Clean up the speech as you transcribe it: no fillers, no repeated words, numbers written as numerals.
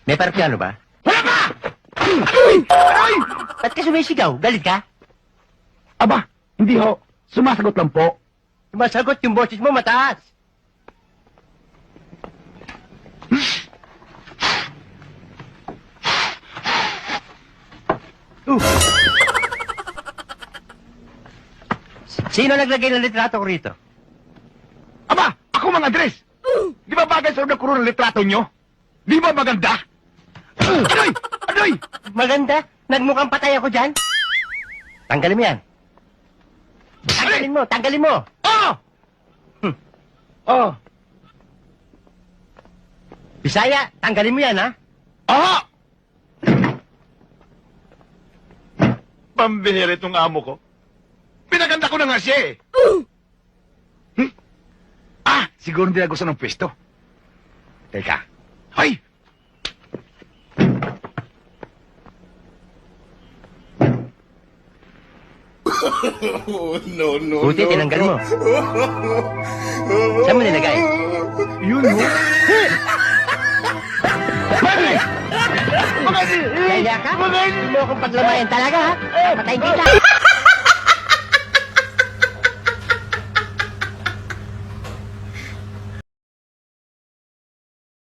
May paraplano ba? Wala ka! Aray! Aray! Ba't ka sumisigaw? Galit ka? Aba, hindi ho. Sumasagot lang po. Sumasagot yung boses mo mataas. Sino naglagay ng litrato ko rito? Aba, ako mga Andres. Di ba bagay sa unang kuro ng litrato nyo? Di ba maganda? Aray! Aray! Maganda. Nagmukhang patay ako dyan. Tanggalin mo yan. Tanggalin mo, tanggalin mo. Oh! Oh! Bisaya, tanggalin mo yan, ha? Ah! Pambihira itong amo ko. Pinaganda ko na nga siya eh. Ah, siguro hindi na gusto ng pwesto. Teka. Hoy! Buti, tinanggal mo. Saan mo nilagay? Yun mo. Bakit? Bakit? Kaya ka? Bakit? Hindi mo akong paglamayan talaga, ha? Patayin kita.